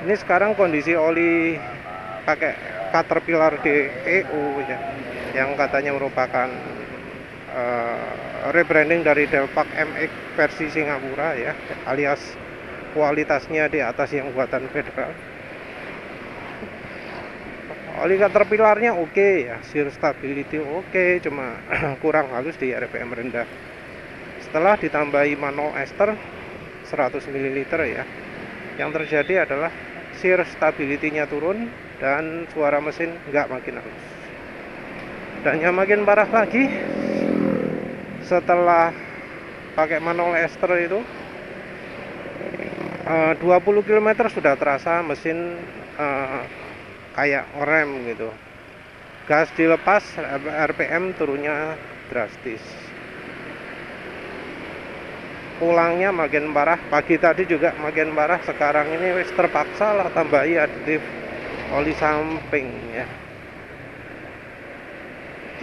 Ini sekarang kondisi oli pakai Caterpillar DEO ya, yang katanya merupakan rebranding dari Delpak MX versi Singapura ya, alias kualitasnya di atas yang buatan federal. Oli Caterpillarnya oke ya, shear stability oke, cuma kurang halus di RPM rendah. Setelah ditambahi manual ester 100 ml ya, yang terjadi adalah shear stability-nya turun dan suara mesin nggak makin halus. Dan yang makin parah lagi, setelah pakai manual ester itu 20 km sudah terasa mesin kayak ngerem gitu. Gas dilepas, RPM turunnya drastis. Pulangnya makin parah. Pagi tadi juga makin parah. Sekarang ini wis terpaksa lah tambahi aditif oli samping ya.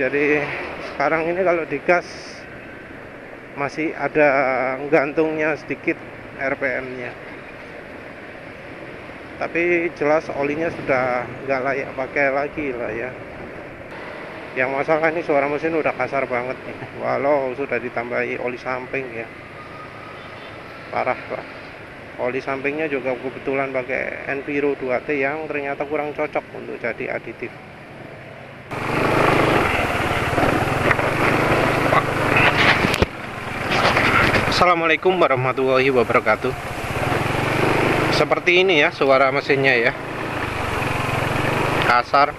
Jadi sekarang ini kalau digas masih ada gantungnya sedikit RPM-nya. Tapi jelas olinya sudah nggak layak pakai lagi lah ya. Yang masalah ini suara mesin udah kasar banget nih, walau sudah ditambahi oli samping ya. Parah lah. Oli sampingnya juga kebetulan pakai Enviro 2T yang ternyata kurang cocok untuk jadi aditif. Assalamualaikum warahmatullahi wabarakatuh. Seperti ini ya suara mesinnya ya, kasar.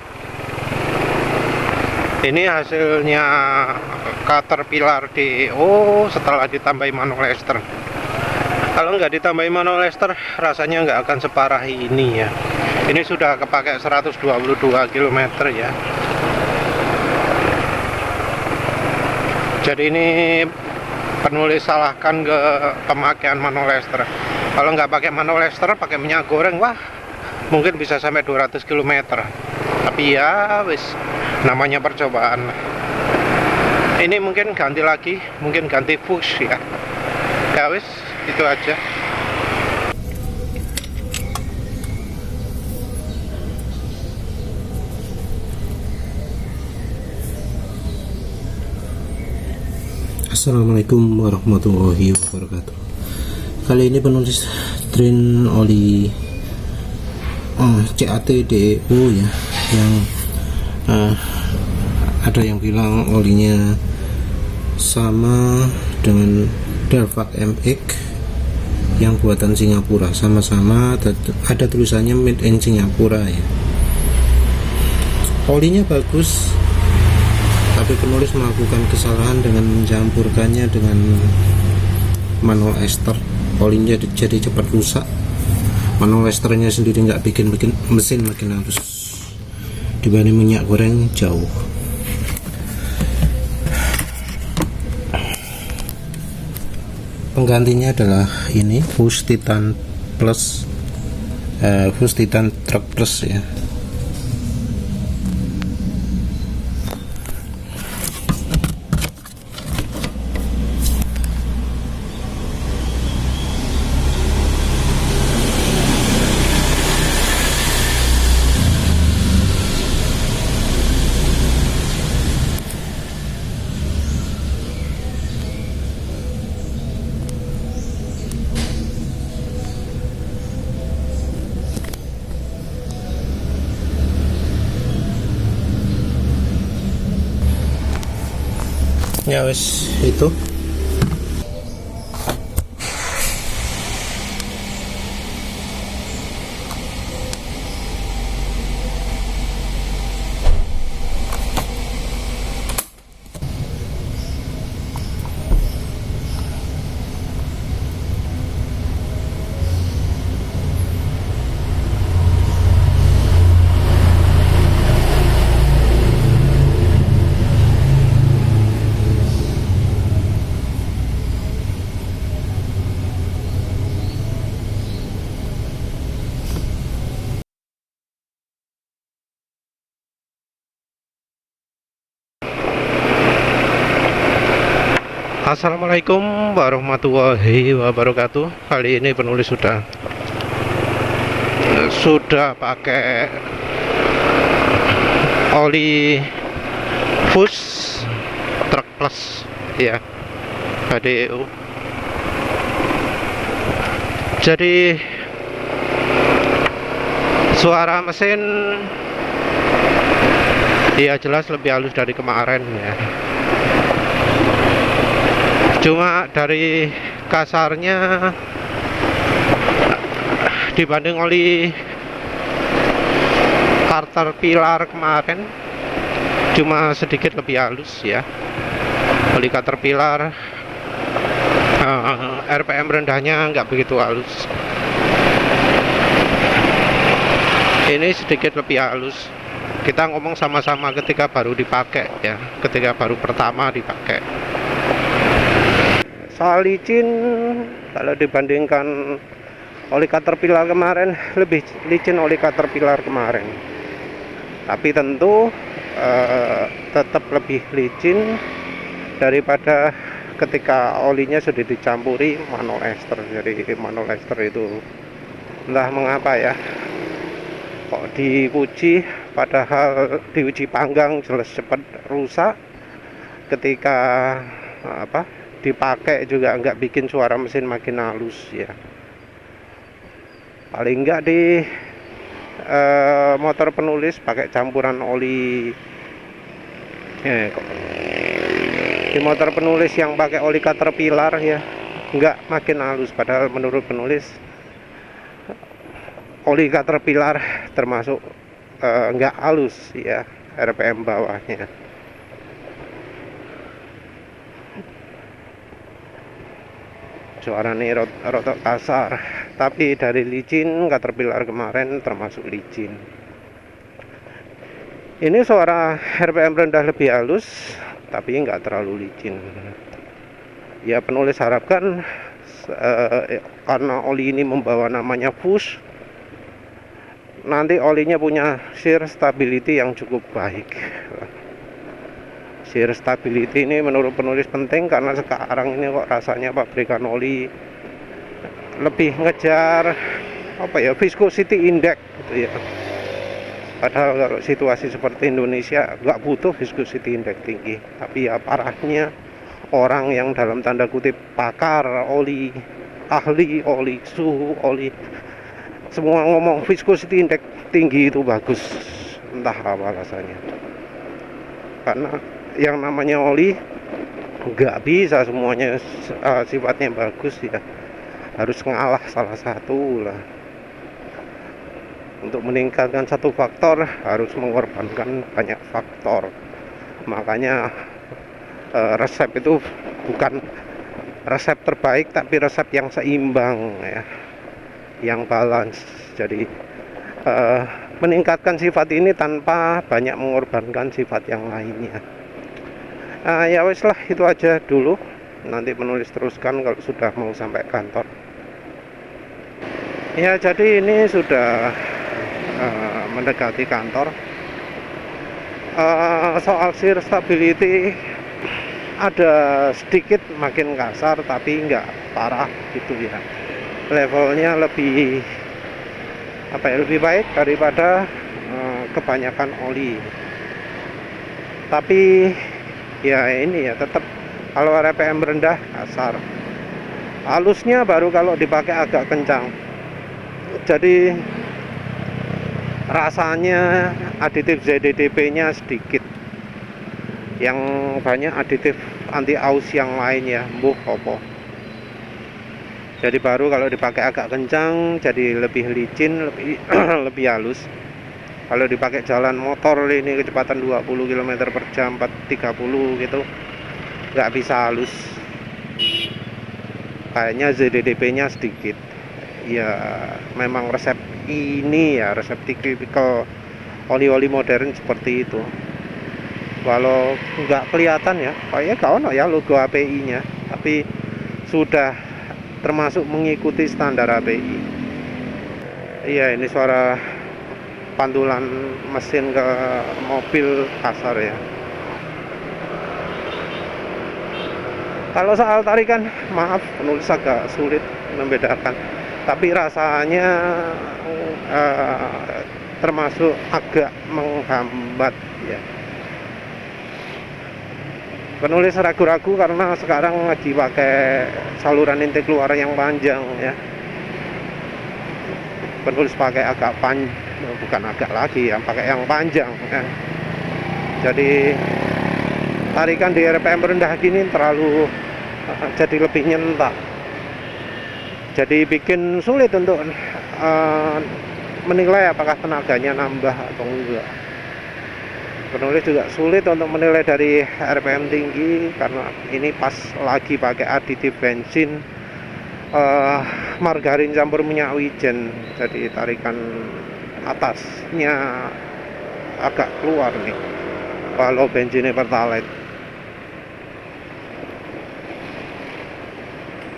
Ini hasilnya Caterpillar DEO setelah ditambahi manual ester. Kalau nggak ditambahi manual ester rasanya nggak akan separah ini ya. Ini sudah kepakai 122 km ya. Jadi ini penulis salahkan ke pemakaian manual ester. Kalau nggak pakai manual ester, pakai minyak goreng, wah mungkin bisa sampai 200 km. Tapi ya wis, namanya percobaan. Ini mungkin ganti lagi, mungkin ganti push ya. Ya wis, itu aja. Assalamualaikum warahmatullahi wabarakatuh. Kali ini penulis drain oli CAT DEO ya, yang ada yang bilang olinya sama dengan Delpak MX yang buatan Singapura, sama-sama ada tulisannya made in Singapura ya. Olinya bagus, tapi penulis melakukan kesalahan dengan mencampurkannya dengan manual ester. Olinya jadi cepat rusak. Manual esternya sendiri nggak bikin mesin makin halus. Dibanding minyak goreng jauh. Penggantinya adalah ini Fuchs Titan Plus, Fuchs Titan Truck Plus ya. Ya wes itu. Assalamualaikum warahmatullahi wabarakatuh. Kali ini penulis sudah sudah pakai oli fus truk plus ya, HDEU. Jadi suara mesin ya jelas lebih halus dari kemarin ya. Cuma dari kasarnya dibanding oli Caterpillar kemarin cuma sedikit lebih halus ya. Oli Caterpillar RPM rendahnya nggak begitu halus. Ini sedikit lebih halus. Kita ngomong sama-sama ketika baru dipakai ya, ketika baru pertama dipakai. Soal licin, kalau dibandingkan oli Caterpillar kemarin, lebih licin oli Caterpillar kemarin. Tapi tentu tetap lebih licin daripada ketika olinya sudah dicampuri manual ester. Jadi manual ester itu entah mengapa ya, kok dipuji, padahal diuji panggang jelas cepat rusak. Ketika dipakai juga nggak bikin suara mesin makin halus ya. Paling nggak di motor penulis pakai campuran oli di motor penulis yang pakai oli Caterpillar ya nggak makin halus, padahal menurut penulis oli Caterpillar termasuk nggak halus ya RPM bawahnya. Suara ini rotok kasar, tapi dari licin Caterpillar kemarin termasuk licin. Ini suara RPM rendah lebih halus, tapi nggak terlalu licin. Ya penulis harapkan karena oli ini membawa namanya fus, nanti olinya punya shear stability yang cukup baik. Shear stability ini menurut penulis penting karena sekarang ini kok rasanya pabrikan oli lebih ngejar viscosity index gitu ya. Padahal kalau situasi seperti Indonesia nggak butuh viscosity index tinggi, tapi ya parahnya orang yang dalam tanda kutip pakar oli, ahli oli, suhu oli, semua ngomong viscosity index tinggi itu bagus, entah apa alasannya. Karena yang namanya oli nggak bisa semuanya sifatnya bagus ya, harus ngalah salah satu lah. Untuk meningkatkan satu faktor harus mengorbankan banyak faktor. Makanya resep itu bukan resep terbaik, tapi resep yang seimbang ya, yang balance. Jadi meningkatkan sifat ini tanpa banyak mengorbankan sifat yang lainnya. Ya wes lah, itu aja dulu. Nanti penulis teruskan kalau sudah mau sampai kantor. Ya jadi ini sudah mendekati kantor. Soal shear stability ada sedikit makin kasar, tapi nggak parah gitu ya. Levelnya lebih lebih baik daripada kebanyakan oli. Tapi ya ini ya tetap kalau RPM rendah kasar. Halusnya baru kalau dipakai agak kencang. Jadi rasanya aditif ZDDP-nya sedikit. Yang banyak aditif anti aus yang lain ya, opo. Jadi baru kalau dipakai agak kencang jadi lebih licin, lebih lebih halus. Kalau dipakai jalan motor ini kecepatan 20 km per jam 30 gitu nggak bisa halus. Kayaknya ZDDP-nya sedikit. Ya memang resep ini ya, resep tipikal oli-oli modern seperti itu. Walau nggak kelihatan ya, kayaknya kawan ya logo API-nya, tapi sudah termasuk mengikuti standar API. Iya, ini suara pantulan mesin ke mobil kasar ya. Kalau soal tarikan, maaf penulis agak sulit membedakan, tapi rasanya termasuk agak menghambat ya. Penulis ragu-ragu karena sekarang lagi pakai saluran intake keluar yang panjang ya. Penulis pakai bukan agak lagi ya, pakai yang panjang ya. Jadi tarikan di RPM rendah gini terlalu jadi lebih nyentak. Jadi bikin sulit untuk menilai apakah tenaganya nambah atau enggak. Penulis juga sulit untuk menilai dari RPM tinggi karena ini pas lagi pakai aditif bensin, margarin campur minyak wijen, jadi tarikan atasnya agak keluar nih kalau bensinnya pertalite.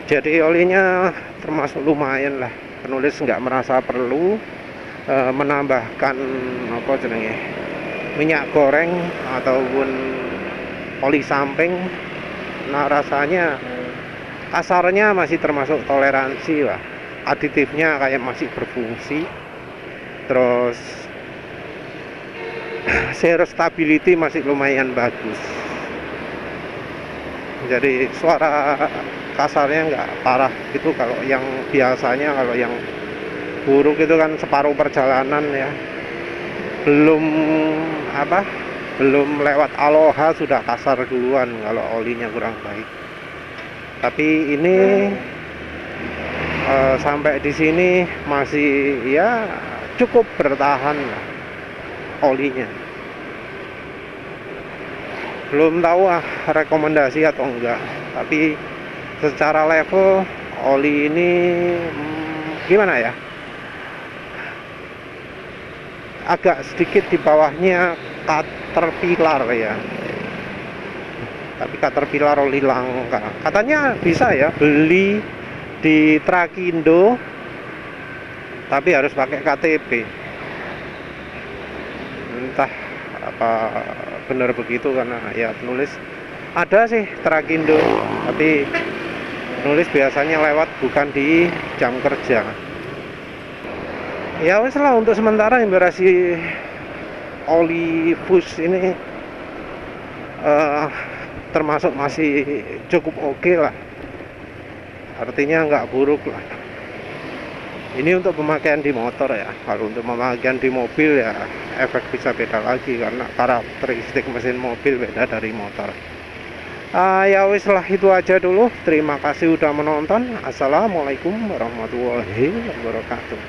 Jadi olinya termasuk lumayan lah. Penulis nggak merasa perlu menambahkan apa jenenge minyak goreng ataupun oli samping. Nah, rasanya kasarnya masih termasuk toleransi lah. Aditifnya kayak masih berfungsi. Terus zero stability masih lumayan bagus. Jadi suara kasarnya nggak parah gitu. Kalau yang biasanya, kalau yang buruk itu kan separuh perjalanan ya, belum lewat aloha sudah kasar duluan kalau olinya kurang baik. Tapi ini sampai di sini masih ya cukup bertahan olinya. Belum tahu rekomendasi atau enggak, tapi secara level oli ini gimana ya, agak sedikit di bawahnya Caterpillar ya. Tapi Caterpillar oli langka. Katanya bisa ya beli di Trakindo, tapi harus pakai KTP. Entah apa benar begitu, karena ya penulis ada sih Trakindo, tapi penulis biasanya lewat bukan di jam kerja. Ya wes lah, untuk sementara Embreasi oli fus ini termasuk masih cukup oke lah, artinya nggak buruk lah. Ini untuk pemakaian di motor ya. Kalau untuk pemakaian di mobil ya efek bisa beda lagi, karena karakteristik mesin mobil beda dari motor. Ya wis lah, itu aja dulu. Terima kasih udah menonton. Assalamualaikum warahmatullahi wabarakatuh.